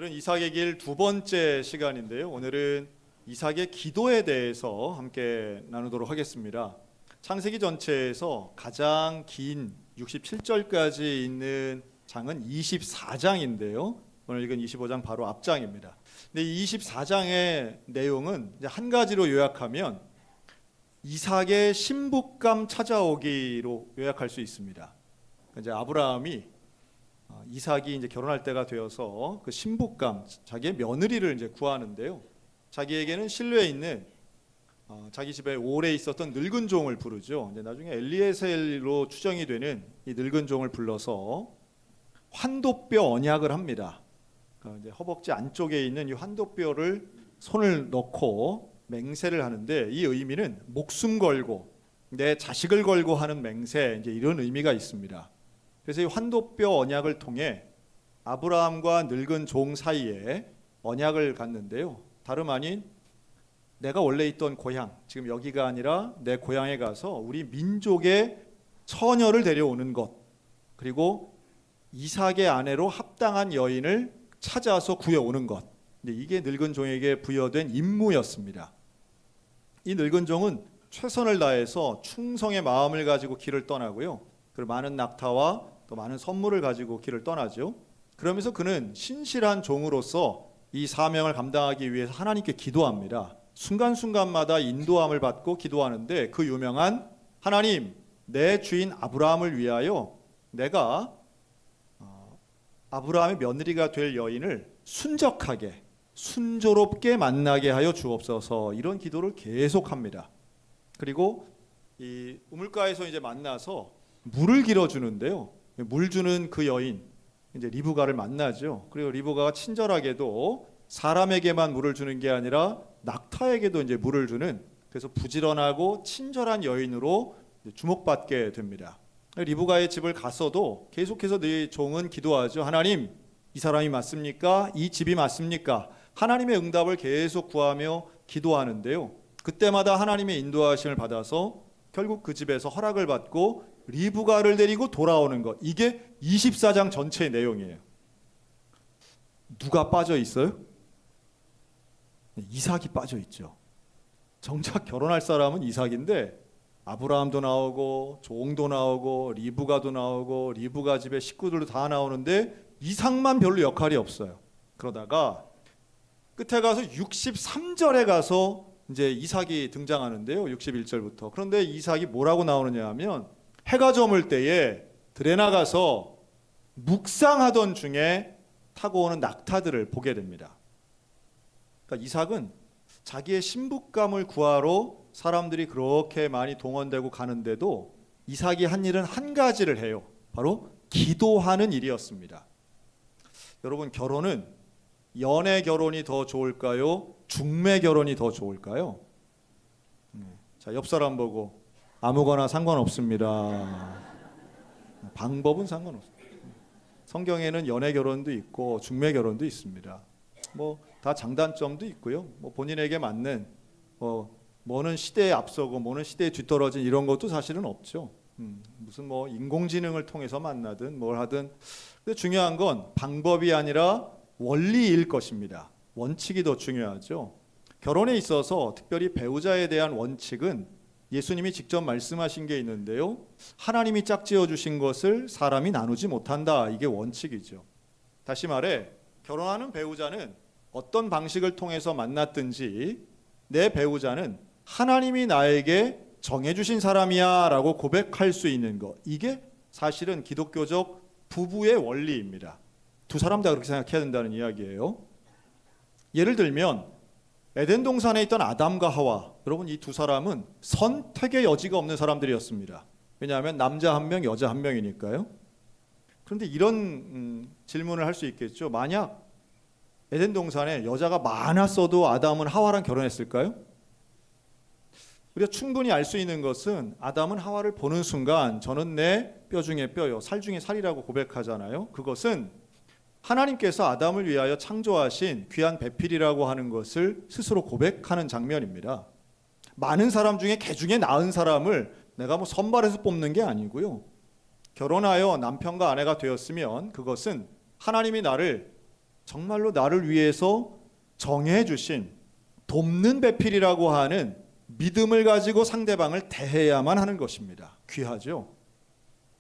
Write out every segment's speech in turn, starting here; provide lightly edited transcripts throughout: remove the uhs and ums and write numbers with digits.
오늘은 이삭의 길 두 번째 시간인데요. 오늘은 이삭의 기도에 대해서 함께 나누도록 하겠습니다. 창세기 전체에서 가장 긴 67절까지 있는 장은 24장인데요. 오늘 읽은 25장 바로 앞장입니다. 근데 이 24장의 내용은 이제 한 가지로 요약하면 이삭의 신부감 찾아오기로 요약할 수 있습니다. 이제 아브라함이 이삭이 이제 결혼할 때가 되어서 그 신부감, 자기의 며느리를 이제 구하는데요. 자기에게는 실로에 있는 자기 집에 오래 있었던 늙은 종을 부르죠. 이제 나중에 엘리에셀로 추정이 되는 이 늙은 종을 불러서 환도뼈 언약을 합니다. 이제 허벅지 안쪽에 있는 이 환도뼈를 손을 넣고 맹세를 하는데, 이 의미는 목숨 걸고 내 자식을 걸고 하는 맹세, 이제 이런 의미가 있습니다. 그래서 이 환도뼈 언약을 통해 아브라함과 늙은 종 사이에 언약을 갖는데요. 다름 아닌 내가 원래 있던 고향, 지금 여기가 아니라 내 고향에 가서 우리 민족의 처녀를 데려오는 것, 그리고 이삭의 아내로 합당한 여인을 찾아서 구해오는 것, 이게 늙은 종에게 부여된 임무였습니다. 이 늙은 종은 최선을 다해서 충성의 마음을 가지고 길을 떠나고요. 그리고 많은 낙타와 또 많은 선물을 가지고 길을 떠나죠. 그러면서 그는 신실한 종으로서 이 사명을 감당하기 위해서 하나님께 기도합니다. 순간순간마다 인도함을 받고 기도하는데, 그 유명한 하나님, 내 주인 아브라함을 위하여 내가 아브라함의 며느리가 될 여인을 순적하게 순조롭게 만나게 하여 주옵소서, 이런 기도를 계속합니다. 그리고 이 우물가에서 이제 만나서 물을 길어주는데요. 물 주는 그 여인, 이제 리브가를 만나죠. 그리고 리브가가 친절하게도 사람에게만 물을 주는 게 아니라 낙타에게도 이제 물을 주는, 그래서 부지런하고 친절한 여인으로 주목받게 됩니다. 리브가의 집을 갔어도 계속해서 네 종은 기도하죠. 하나님, 이 사람이 맞습니까? 이 집이 맞습니까? 하나님의 응답을 계속 구하며 기도하는데요. 그때마다 하나님의 인도하심을 받아서 결국 그 집에서 허락을 받고 리브가를 데리고 돌아오는 것, 이게 24장 전체의 내용이에요. 누가 빠져 있어요? 이삭이 빠져 있죠. 정작 결혼할 사람은 이삭인데 아브라함도 나오고 종도 나오고 리브가도 나오고 리브가 집에 식구들도 다 나오는데 이삭만 별로 역할이 없어요. 그러다가 끝에 가서 63절에 가서 이제 이삭이 등장하는데요. 61절부터. 그런데 이삭이 뭐라고 나오느냐 하면, 해가 저물 때에 들에 나가서 묵상하던 중에 타고 오는 낙타들을 보게 됩니다. 그러니까 이삭은 자기의 신부감을 구하러 사람들이 그렇게 많이 동원되고 가는데도 이삭이 한 일은 한 가지를 해요. 바로 기도하는 일이었습니다. 여러분, 결혼은 연애 결혼이 더 좋을까요? 중매 결혼이 더 좋을까요? 자, 옆 사람 보고 아무거나 상관없습니다. 방법은 상관없습니다. 성경에는 연애 결혼도 있고 중매 결혼도 있습니다. 뭐 다 장단점도 있고요. 뭐 본인에게 맞는 뭐는 시대에 앞서고 뭐는 시대에 뒤떨어진 이런 것도 사실은 없죠. 무슨 뭐 인공지능을 통해서 만나든 뭘 하든. 근데 중요한 건 방법이 아니라 원리일 것입니다. 원칙이 더 중요하죠. 결혼에 있어서 특별히 배우자에 대한 원칙은 예수님이 직접 말씀하신 게 있는데요. 하나님이 짝지어 주신 것을 사람이 나누지 못한다. 이게 원칙이죠. 다시 말해, 결혼하는 배우자는 어떤 방식을 통해서 만났든지 내 배우자는 하나님이 나에게 정해주신 사람이야 라고 고백할 수 있는 것, 이게 사실은 기독교적 부부의 원리입니다. 두 사람 다 그렇게 생각해야 된다는 이야기예요. 예를 들면 에덴 동산에 있던 아담과 하와, 여러분, 이 두 사람은 선택의 여지가 없는 사람들이었습니다. 왜냐하면 남자 한 명, 여자 한 명이니까요. 그런데 이런 질문을 할 수 있겠죠. 만약 에덴 동산에 여자가 많았어도 아담은 하와랑 결혼했을까요? 우리가 충분히 알 수 있는 것은 아담은 하와를 보는 순간 저는 내 뼈 중에 뼈요, 살 중에 살이라고 고백하잖아요. 그것은 하나님께서 아담을 위하여 창조하신 귀한 배필이라고 하는 것을 스스로 고백하는 장면입니다. 많은 사람 중에 개 중에 나은 사람을 내가 뭐 선발해서 뽑는 게 아니고요. 결혼하여 남편과 아내가 되었으면 그것은 하나님이 나를 정말로 나를 위해서 정해 주신 돕는 배필이라고 하는 믿음을 가지고 상대방을 대해야만 하는 것입니다. 귀하죠?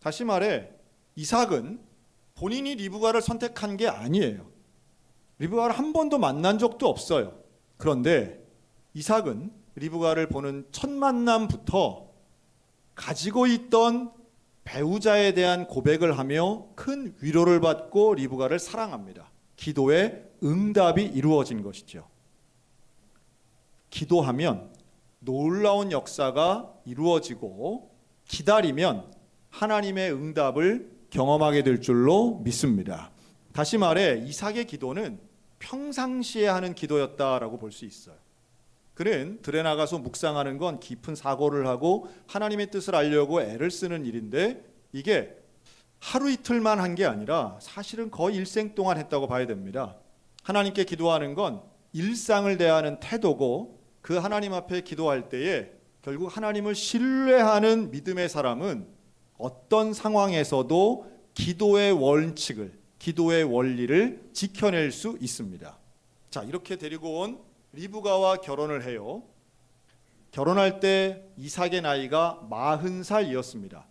다시 말해 이삭은 본인이 리브가를 선택한 게 아니에요. 리브가를 한 번도 만난 적도 없어요. 그런데 이삭은 리브가를 보는 첫 만남부터 가지고 있던 배우자에 대한 고백을 하며 큰 위로를 받고 리브가를 사랑합니다. 기도의 응답이 이루어진 것이죠. 기도하면 놀라운 역사가 이루어지고 기다리면 하나님의 응답을 경험하게 될 줄로 믿습니다. 다시 말해 이삭의 기도는 평상시에 하는 기도였다라고 볼 수 있어요. 그는 들에 나가서 묵상하는 건 깊은 사고를 하고 하나님의 뜻을 알려고 애를 쓰는 일인데 이게 하루 이틀만 한 게 아니라 사실은 거의 일생 동안 했다고 봐야 됩니다. 하나님께 기도하는 건 일상을 대하는 태도고 그 하나님 앞에 기도할 때에 결국 하나님을 신뢰하는 믿음의 사람은 어떤 상황에서도 기도의 원칙을, 기도의 원리를 지켜낼 수 있습니다. 자, 이렇게 데리고 온 리브가와 결혼을 해요. 결혼할 때 이삭의 나이가 40살이었습니다.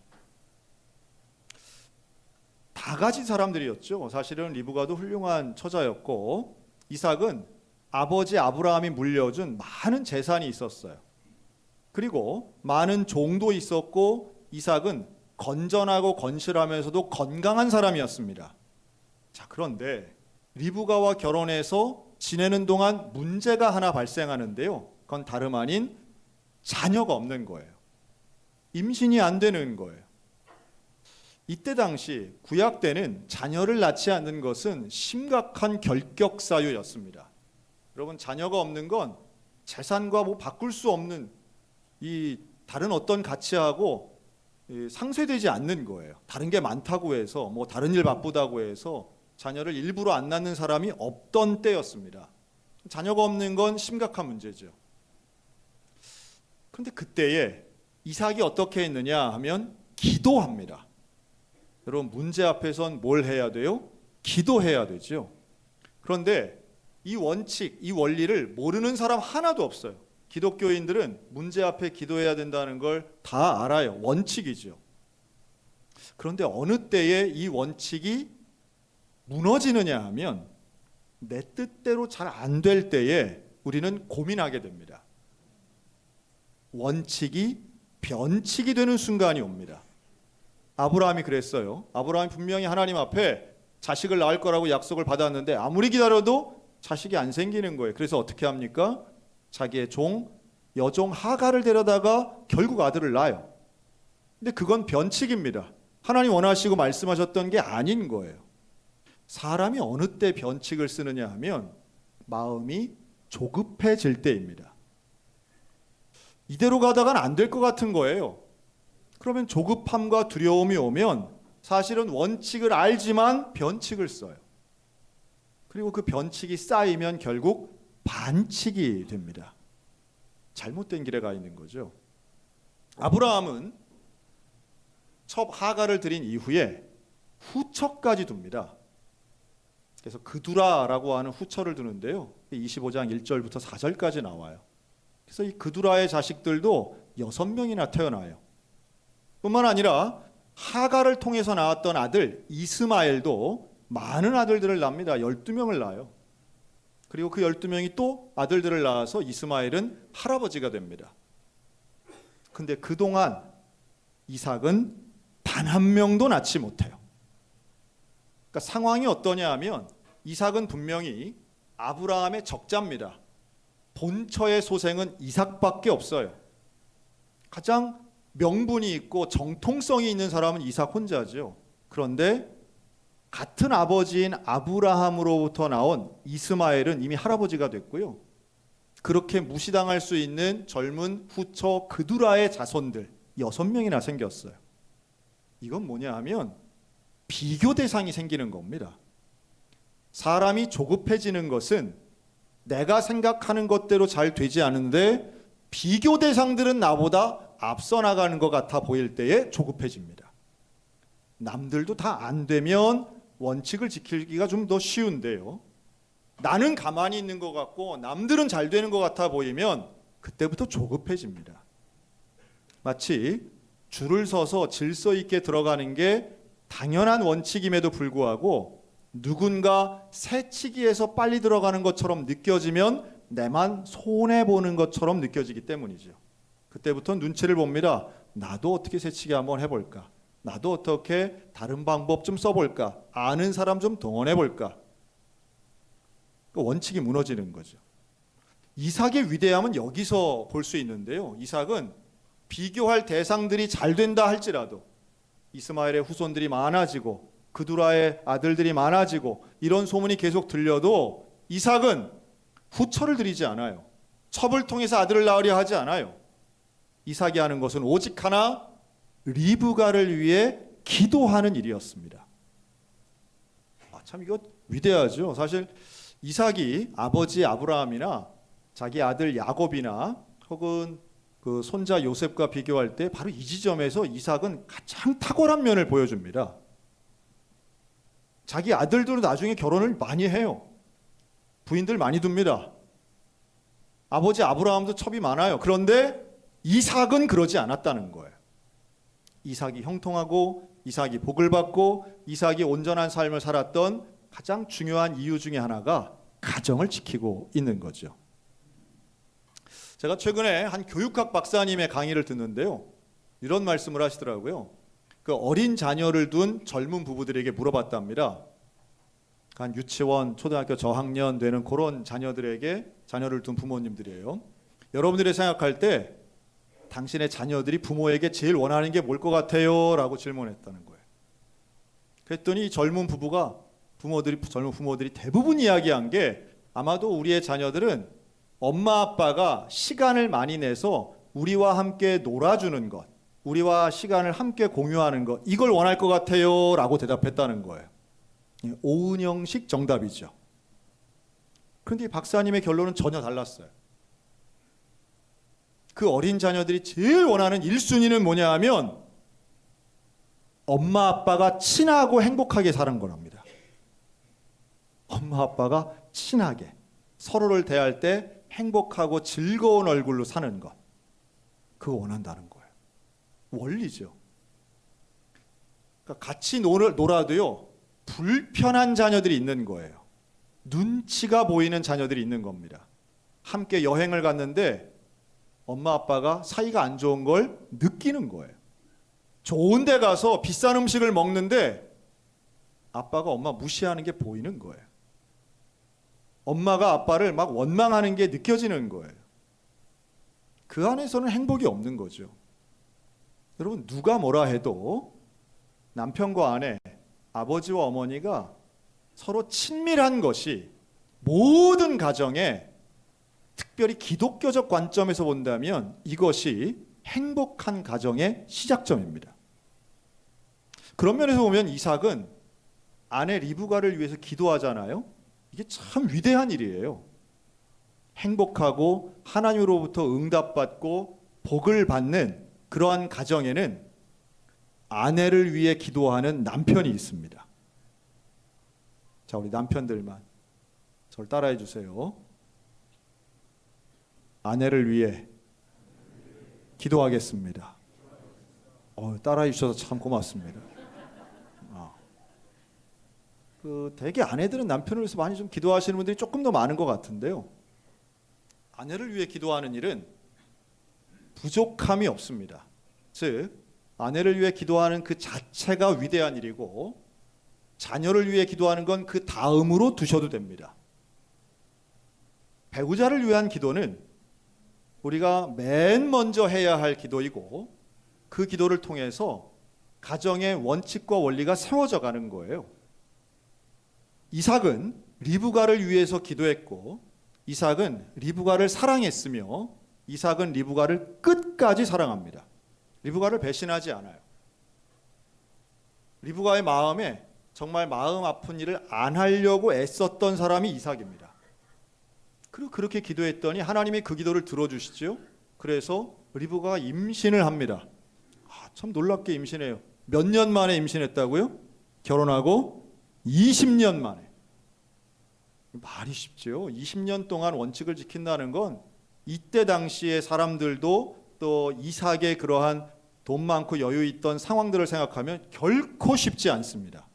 다 가진 사람들이었죠. 사실은 리브가도 훌륭한 처자였고 이삭은 아버지 아브라함이 물려준 많은 재산이 있었어요. 그리고 많은 종도 있었고 이삭은 건전하고 건실하면서도 건강한 사람이었습니다. 자, 그런데 리브가와 결혼해서 지내는 동안 문제가 하나 발생하는데요. 그건 다름 아닌 자녀가 없는 거예요. 임신이 안 되는 거예요. 이때 당시 구약 때는 자녀를 낳지 않는 것은 심각한 결격 사유였습니다. 여러분, 자녀가 없는 건 재산과 뭐 바꿀 수 없는 이 다른 어떤 가치하고 상쇄되지 않는 거예요. 다른 게 많다고 해서 뭐 다른 일 바쁘다고 해서 자녀를 일부러 안 낳는 사람이 없던 때였습니다. 자녀가 없는 건 심각한 문제죠. 그런데 그때에 이삭이 어떻게 했느냐 하면 기도합니다. 여러분, 문제 앞에선 뭘 해야 돼요? 기도해야 되죠. 그런데 이 원칙, 이 원리를 모르는 사람 하나도 없어요. 기독교인들은 문제 앞에 기도해야 된다는 걸 다 알아요. 원칙이죠. 그런데 어느 때에 이 원칙이 무너지느냐 하면 내 뜻대로 잘 안 될 때에 우리는 고민하게 됩니다. 원칙이 변칙이 되는 순간이 옵니다. 아브라함이 그랬어요. 아브라함이 분명히 하나님 앞에 자식을 낳을 거라고 약속을 받았는데 아무리 기다려도 자식이 안 생기는 거예요. 그래서 어떻게 합니까? 자기의 여종 하갈을 데려다가 결국 아들을 낳아요. 근데 그건 변칙입니다. 하나님 원하시고 말씀하셨던 게 아닌 거예요. 사람이 어느 때 변칙을 쓰느냐 하면 마음이 조급해질 때입니다. 이대로 가다간 안 될 것 같은 거예요. 그러면 조급함과 두려움이 오면 사실은 원칙을 알지만 변칙을 써요. 그리고 그 변칙이 쌓이면 결국 반칙이 됩니다. 잘못된 길에 가 있는 거죠. 아브라함은 첩 하갈을 들인 이후에 후처까지 둡니다. 그래서 그두라라고 하는 후처를 두는데요. 25장 1절부터 4절까지 나와요. 그래서 이 그두라의 자식들도 6명이나 태어나요. 뿐만 아니라 하갈을 통해서 낳았던 아들 이스마엘도 많은 아들들을 낳습니다. 12명을 낳아요. 그리고 그 12명이 또 아들들을 낳아서 이스마엘은 할아버지가 됩니다. 근데 그동안 이삭은 단 한 명도 낳지 못해요. 그러니까 상황이 어떠냐 하면 이삭은 분명히 아브라함의 적자입니다. 본처의 소생은 이삭밖에 없어요. 가장 명분이 있고 정통성이 있는 사람은 이삭 혼자죠. 그런데 같은 아버지인 아브라함으로부터 나온 이스마엘은 이미 할아버지가 됐고요. 그렇게 무시당할 수 있는 젊은 후처 그두라의 자손들 6명이나 생겼어요. 이건 뭐냐 하면 비교 대상이 생기는 겁니다. 사람이 조급해지는 것은 내가 생각하는 것대로 잘 되지 않은데 비교 대상들은 나보다 앞서 나가는 것 같아 보일 때에 조급해집니다. 남들도 다 안 되면 원칙을 지키기가 좀 더 쉬운데요. 나는 가만히 있는 것 같고 남들은 잘 되는 것 같아 보이면 그때부터 조급해집니다. 마치 줄을 서서 질서 있게 들어가는 게 당연한 원칙임에도 불구하고 누군가 새치기에서 빨리 들어가는 것처럼 느껴지면 내만 손해보는 것처럼 느껴지기 때문이죠. 그때부터 눈치를 봅니다. 나도 어떻게 새치기 한번 해볼까? 나도 어떻게 다른 방법 좀 써볼까? 아는 사람 좀 동원해볼까? 그 원칙이 무너지는 거죠. 이삭의 위대함은 여기서 볼 수 있는데요. 이삭은 비교할 대상들이 잘 된다 할지라도 이스마엘의 후손들이 많아지고 그두라의 아들들이 많아지고 이런 소문이 계속 들려도 이삭은 후처를 들이지 않아요. 첩을 통해서 아들을 낳으려 하지 않아요. 이삭이 하는 것은 오직 하나, 리브가를 위해 기도하는 일이었습니다. 참 이거 위대하죠. 사실 이삭이 아버지 아브라함이나 자기 아들 야곱이나 혹은 그 손자 요셉과 비교할 때 바로 이 지점에서 이삭은 가장 탁월한 면을 보여줍니다. 자기 아들들도 나중에 결혼을 많이 해요. 부인들 많이 둡니다. 아버지 아브라함도 첩이 많아요. 그런데 이삭은 그러지 않았다는 거예요. 이삭이 형통하고 이삭이 복을 받고 이삭이 온전한 삶을 살았던 가장 중요한 이유 중에 하나가 가정을 지키고 있는 거죠. 제가 최근에 한 교육학 박사님의 강의를 듣는데요. 이런 말씀을 하시더라고요. 그 어린 자녀를 둔 젊은 부부들에게 물어봤답니다. 한 유치원, 초등학교 저학년 되는 그런 자녀들에게 자녀를 둔 부모님들이에요. 여러분들이 생각할 때 당신의 자녀들이 부모에게 제일 원하는 게 뭘 것 같아요? 라고 질문했다는 거예요. 그랬더니 젊은 부모들이 대부분 이야기한 게 아마도 우리의 자녀들은 엄마 아빠가 시간을 많이 내서 우리와 함께 놀아주는 것, 우리와 시간을 함께 공유하는 것, 이걸 원할 것 같아요 라고 대답했다는 거예요. 오은영식 정답이죠. 그런데 이 박사님의 결론은 전혀 달랐어요. 그 어린 자녀들이 제일 원하는 1순위는 뭐냐 하면 엄마 아빠가 친하고 행복하게 사는 거랍니다. 엄마 아빠가 친하게 서로를 대할 때 행복하고 즐거운 얼굴로 사는 것, 그거 원한다는 거예요. 원리죠. 그러니까 같이 놀아도요 불편한 자녀들이 있는 거예요. 눈치가 보이는 자녀들이 있는 겁니다. 함께 여행을 갔는데 엄마 아빠가 사이가 안 좋은 걸 느끼는 거예요. 좋은 데 가서 비싼 음식을 먹는데 아빠가 엄마 무시하는 게 보이는 거예요. 엄마가 아빠를 막 원망하는 게 느껴지는 거예요. 그 안에서는 행복이 없는 거죠. 여러분, 누가 뭐라 해도 남편과 아내, 아버지와 어머니가 서로 친밀한 것이 모든 가정에, 특별히 기독교적 관점에서 본다면 이것이 행복한 가정의 시작점입니다. 그런 면에서 보면 이삭은 아내 리브가를 위해서 기도하잖아요. 이게 참 위대한 일이에요. 행복하고 하나님으로부터 응답받고 복을 받는 그러한 가정에는 아내를 위해 기도하는 남편이 있습니다. 자, 우리 남편들만 저를 따라해 주세요. 아내를 위해 기도하겠습니다. 따라해 주셔서 참 고맙습니다. 대개 아내들은 남편을 위해서 많이 좀 기도하시는 분들이 조금 더 많은 것 같은데요. 아내를 위해 기도하는 일은 부족함이 없습니다. 즉, 아내를 위해 기도하는 그 자체가 위대한 일이고 자녀를 위해 기도하는 건 그 다음으로 두셔도 됩니다. 배우자를 위한 기도는 우리가 맨 먼저 해야 할 기도이고 그 기도를 통해서 가정의 원칙과 원리가 세워져 가는 거예요. 이삭은 리브가를 위해서 기도했고 이삭은 리브가를 사랑했으며 이삭은 리브가를 끝까지 사랑합니다. 리브가를 배신하지 않아요. 리브가의 마음에 정말 마음 아픈 일을 안 하려고 애썼던 사람이 이삭입니다. 그리고 그렇게 기도했더니 하나님이 그 기도를 들어주시죠. 그래서 리브가가 임신을 합니다. 참 놀랍게 임신해요. 몇 년 만에 임신했다고요? 결혼하고 20년 만에. 말이 쉽죠. 20년 동안 원칙을 지킨다는 건 이때 당시에 사람들도 또 이삭의 그러한 돈 많고 여유 있던 상황들을 생각하면 결코 쉽지 않습니다.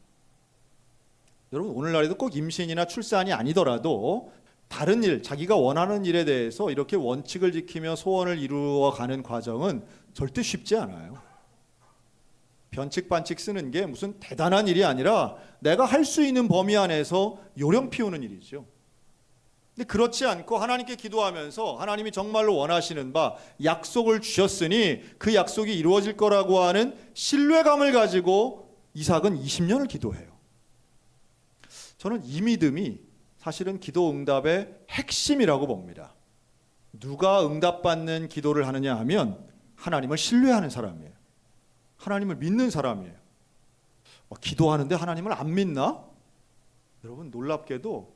여러분, 오늘날에도 꼭 임신이나 출산이 아니더라도 다른 일, 자기가 원하는 일에 대해서 이렇게 원칙을 지키며 소원을 이루어가는 과정은 절대 쉽지 않아요. 변칙반칙 쓰는 게 무슨 대단한 일이 아니라 내가 할 수 있는 범위 안에서 요령 피우는 일이죠. 근데 그렇지 않고 하나님께 기도하면서 하나님이 정말로 원하시는 바 약속을 주셨으니 그 약속이 이루어질 거라고 하는 신뢰감을 가지고 이삭은 20년을 기도해요. 저는 이 믿음이 사실은 기도 응답의 핵심이라고 봅니다. 누가 응답받는 기도를 하느냐 하면 하나님을 신뢰하는 사람이에요. 하나님을 믿는 사람이에요. 기도하는데 하나님을 안 믿나? 여러분, 놀랍게도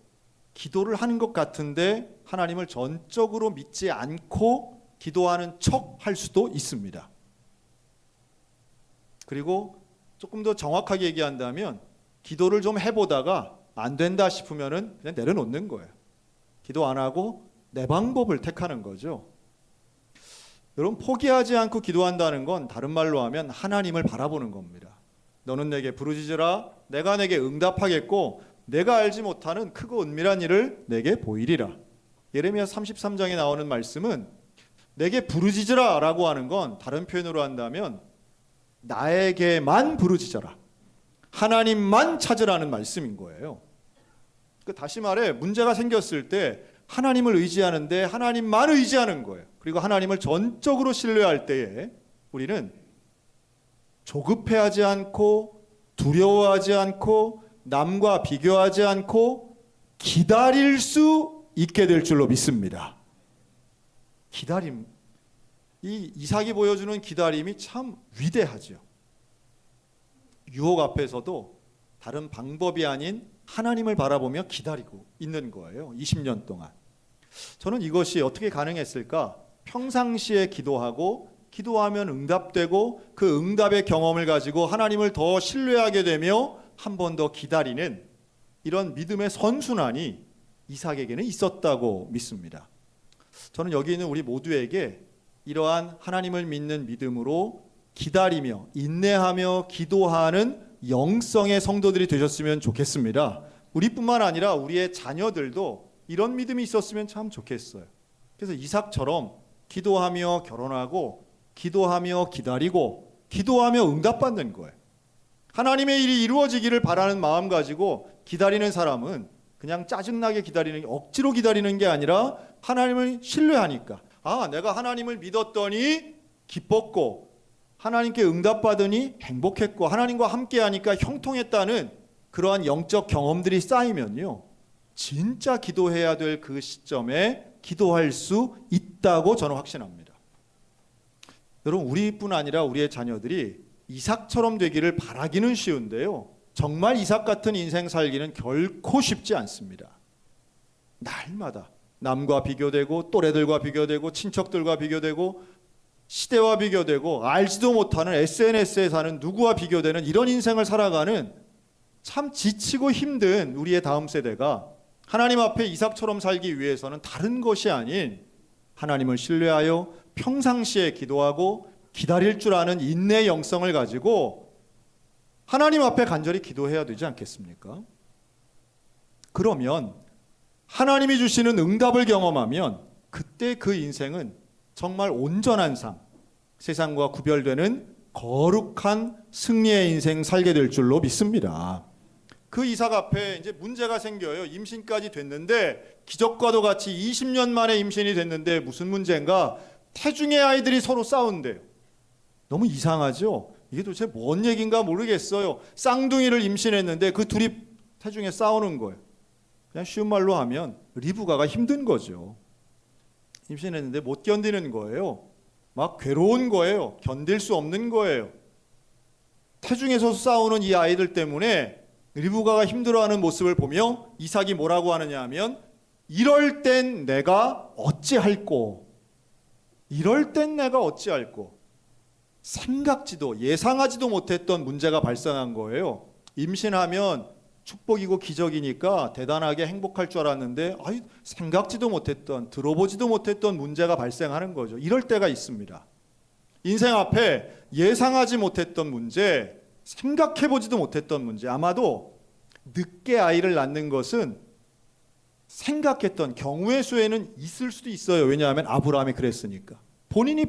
기도를 하는 것 같은데 하나님을 전적으로 믿지 않고 기도하는 척 할 수도 있습니다. 그리고 조금 더 정확하게 얘기한다면 기도를 좀 해보다가 안 된다 싶으면은 그냥 내려놓는 거예요. 기도 안 하고 내 방법을 택하는 거죠. 여러분, 포기하지 않고 기도한다는 건 다른 말로 하면 하나님을 바라보는 겁니다. 너는 내게 부르짖으라, 내가 내게 응답하겠고 내가 알지 못하는 크고 은밀한 일을 내게 보이리라. 예레미야 33장에 나오는 말씀은 내게 부르짖으라 라고 하는 건 다른 표현으로 한다면 나에게만 부르짖어라, 하나님만 찾으라는 말씀인 거예요. 다시 말해, 문제가 생겼을 때 하나님을 의지하는데 하나님만 의지하는 거예요. 그리고 하나님을 전적으로 신뢰할 때에 우리는 조급해하지 않고 두려워하지 않고 남과 비교하지 않고 기다릴 수 있게 될 줄로 믿습니다. 기다림, 이 이삭이 보여주는 기다림이 참 위대하죠. 유혹 앞에서도 다른 방법이 아닌 하나님을 바라보며 기다리고 있는 거예요. 20년 동안. 저는 이것이 어떻게 가능했을까? 평상시에 기도하고 기도하면 응답되고 그 응답의 경험을 가지고 하나님을 더 신뢰하게 되며 한 번 더 기다리는 이런 믿음의 선순환이 이삭에게는 있었다고 믿습니다. 저는 여기 있는 우리 모두에게 이러한 하나님을 믿는 믿음으로 기다리며 인내하며 기도하는 영성의 성도들이 되셨으면 좋겠습니다. 우리뿐만 아니라 우리의 자녀들도 이런 믿음이 있었으면 참 좋겠어요. 그래서 이삭처럼 기도하며 결혼하고 기도하며 기다리고 기도하며 응답받는 거예요. 하나님의 일이 이루어지기를 바라는 마음 가지고 기다리는 사람은 그냥 짜증나게 기다리는 게, 억지로 기다리는 게 아니라 하나님을 신뢰하니까, 내가 하나님을 믿었더니 기뻤고 하나님께 응답받으니 행복했고 하나님과 함께하니까 형통했다는 그러한 영적 경험들이 쌓이면요, 진짜 기도해야 될 그 시점에 기도할 수 있다고 저는 확신합니다. 여러분, 우리뿐 아니라 우리의 자녀들이 이삭처럼 되기를 바라기는 쉬운데요, 정말 이삭 같은 인생 살기는 결코 쉽지 않습니다. 날마다 남과 비교되고 또래들과 비교되고 친척들과 비교되고 시대와 비교되고 알지도 못하는 SNS에 사는 누구와 비교되는 이런 인생을 살아가는 참 지치고 힘든 우리의 다음 세대가 하나님 앞에 이삭처럼 살기 위해서는 다른 것이 아닌 하나님을 신뢰하여 평상시에 기도하고 기다릴 줄 아는 인내의 영성을 가지고 하나님 앞에 간절히 기도해야 되지 않겠습니까? 그러면 하나님이 주시는 응답을 경험하면 그때 그 인생은 정말 온전한 삶, 세상과 구별되는 거룩한 승리의 인생 살게 될 줄로 믿습니다. 그 이삭 앞에 이제 문제가 생겨요. 임신까지 됐는데, 기적과도 같이 20년 만에 임신이 됐는데 무슨 문제인가? 태중의 아이들이 서로 싸운대요. 너무 이상하죠? 이게 도대체 뭔 얘기인가 모르겠어요. 쌍둥이를 임신했는데 그 둘이 태중에 싸우는 거예요. 그냥 쉬운 말로 하면 리브가가 힘든 거죠. 임신했는데 못 견디는 거예요. 막 괴로운 거예요. 견딜 수 없는 거예요. 태중에서 싸우는 이 아이들 때문에 리브가가 힘들어하는 모습을 보며 이삭이 뭐라고 하느냐 하면, 이럴 땐 내가 어찌할꼬, 이럴 땐 내가 어찌할꼬. 생각지도 예상하지도 못했던 문제가 발생한 거예요. 임신하면 축복이고 기적이니까 대단하게 행복할 줄 알았는데 생각지도 못했던, 들어보지도 못했던 문제가 발생하는 거죠. 이럴 때가 있습니다. 인생 앞에 예상하지 못했던 문제, 생각해보지도 못했던 문제, 아마도 늦게 아이를 낳는 것은 생각했던 경우의 수에는 있을 수도 있어요. 왜냐하면 아브라함이 그랬으니까. 본인이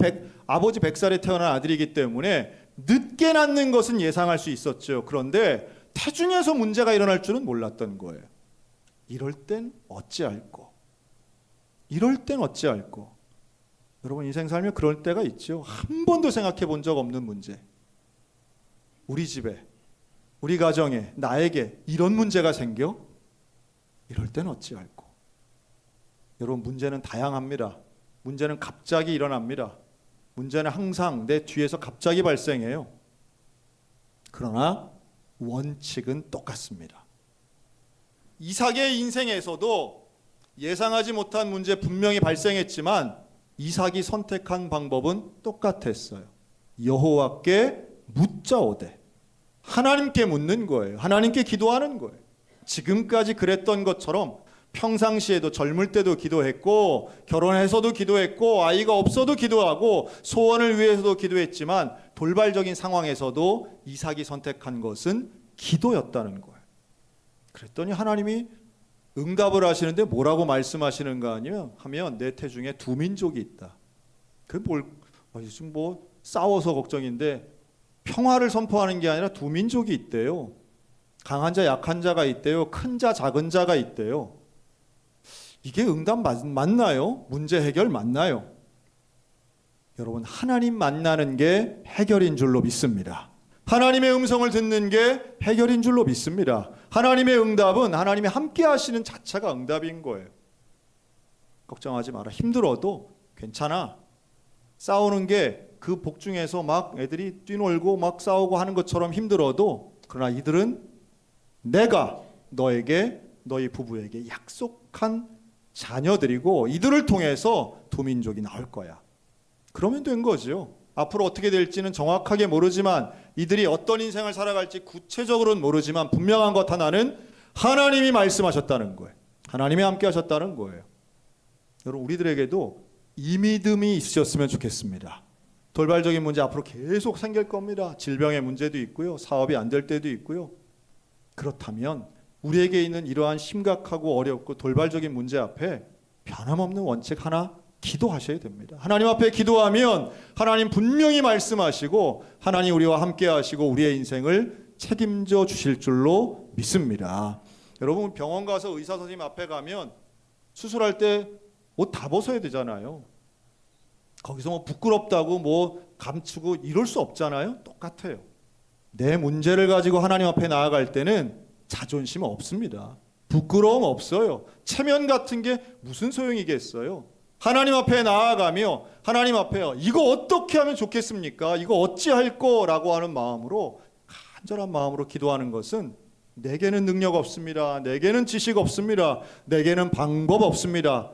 아버지 100살에 태어난 아들이기 때문에 늦게 낳는 것은 예상할 수 있었죠. 그런데 태중에서 문제가 일어날 줄은 몰랐던 거예요. 이럴 땐 어찌할꼬? 이럴 땐 어찌할꼬? 여러분 인생 살면 그럴 때가 있죠. 한 번도 생각해 본 적 없는 문제. 우리 집에, 우리 가정에, 나에게 이런 문제가 생겨? 이럴 땐 어찌할꼬? 여러분 문제는 다양합니다. 문제는 갑자기 일어납니다. 문제는 항상 내 뒤에서 갑자기 발생해요. 그러나 원칙은 똑같습니다. 이삭의 인생에서도 예상하지 못한 문제 분명히 발생했지만 이삭이 선택한 방법은 똑같았어요. 여호와께 묻자오되, 하나님께 묻는 거예요. 하나님께 기도하는 거예요. 지금까지 그랬던 것처럼 평상시에도 젊을 때도 기도했고, 결혼해서도 기도했고, 아이가 없어도 기도하고, 소원을 위해서도 기도했지만 돌발적인 상황에서도 이삭이 선택한 것은 기도였다는 거예요. 그랬더니 하나님이 응답을 하시는데 뭐라고 말씀하시는가 하면 내 태중에 두 민족이 있다. 지금 싸워서 걱정인데 평화를 선포하는 게 아니라 두 민족이 있대요. 강한 자 약한 자가 있대요. 큰 자 작은 자가 있대요. 이게 응답 맞나요? 문제 해결 맞나요? 여러분 하나님 만나는 게 해결인 줄로 믿습니다. 하나님의 음성을 듣는 게 해결인 줄로 믿습니다. 하나님의 응답은 하나님이 함께 하시는 자체가 응답인 거예요. 걱정하지 마라. 힘들어도 괜찮아. 싸우는 게 그 복중에서 막 애들이 뛰놀고 막 싸우고 하는 것처럼 힘들어도, 그러나 이들은 내가 너에게, 너희 부부에게 약속한 자녀들이고 이들을 통해서 두 민족이 나올 거야. 그러면 된 거죠. 앞으로 어떻게 될지는 정확하게 모르지만, 이들이 어떤 인생을 살아갈지 구체적으로는 모르지만 분명한 것 하나는 하나님이 말씀하셨다는 거예요. 하나님이 함께 하셨다는 거예요. 여러분 우리들에게도 이 믿음이 있으셨으면 좋겠습니다. 돌발적인 문제 앞으로 계속 생길 겁니다. 질병의 문제도 있고요. 사업이 안 될 때도 있고요. 그렇다면 우리에게 있는 이러한 심각하고 어렵고 돌발적인 문제 앞에 변함없는 원칙 하나, 기도하셔야 됩니다. 하나님 앞에 기도하면 하나님 분명히 말씀하시고 하나님 우리와 함께 하시고 우리의 인생을 책임져 주실 줄로 믿습니다. 여러분 병원 가서 의사 선생님 앞에 가면 수술할 때 옷 다 벗어야 되잖아요. 거기서 부끄럽다고 감추고 이럴 수 없잖아요. 똑같아요. 내 문제를 가지고 하나님 앞에 나아갈 때는 자존심 없습니다. 부끄러움 없어요. 체면 같은 게 무슨 소용이겠어요. 하나님 앞에 나아가며 하나님 앞에 이거 어떻게 하면 좋겠습니까? 이거 어찌할 거라고 하는 마음으로, 간절한 마음으로 기도하는 것은 내게는 능력 없습니다. 내게는 지식 없습니다. 내게는 방법 없습니다.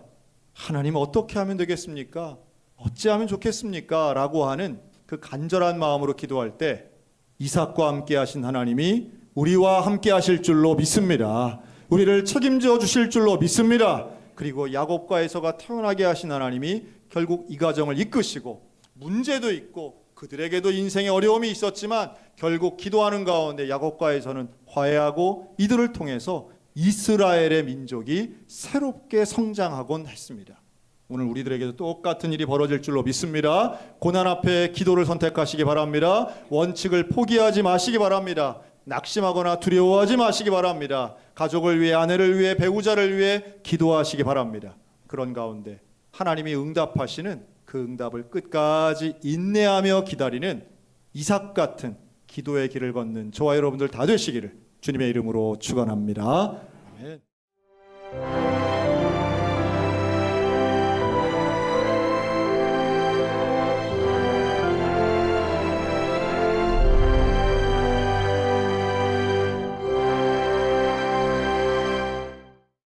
하나님 어떻게 하면 되겠습니까? 어찌하면 좋겠습니까? 라고 하는 그 간절한 마음으로 기도할 때 이삭과 함께 하신 하나님이 우리와 함께 하실 줄로 믿습니다. 우리를 책임져 주실 줄로 믿습니다. 그리고 야곱과 에서가 태어나게 하신 하나님이 결국 이 가정을 이끄시고, 문제도 있고 그들에게도 인생의 어려움이 있었지만 결국 기도하는 가운데 야곱과 에서는 화해하고 이들을 통해서 이스라엘의 민족이 새롭게 성장하곤 했습니다. 오늘 우리들에게도 똑같은 일이 벌어질 줄로 믿습니다. 고난 앞에 기도를 선택하시기 바랍니다. 원칙을 포기하지 마시기 바랍니다. 낙심하거나 두려워하지 마시기 바랍니다. 가족을 위해, 아내를 위해, 배우자를 위해 기도하시기 바랍니다. 그런 가운데 하나님이 응답하시는 그 응답을 끝까지 인내하며 기다리는 이삭 같은 기도의 길을 걷는 저와 여러분들 다 되시기를 주님의 이름으로 축원합니다. 아멘.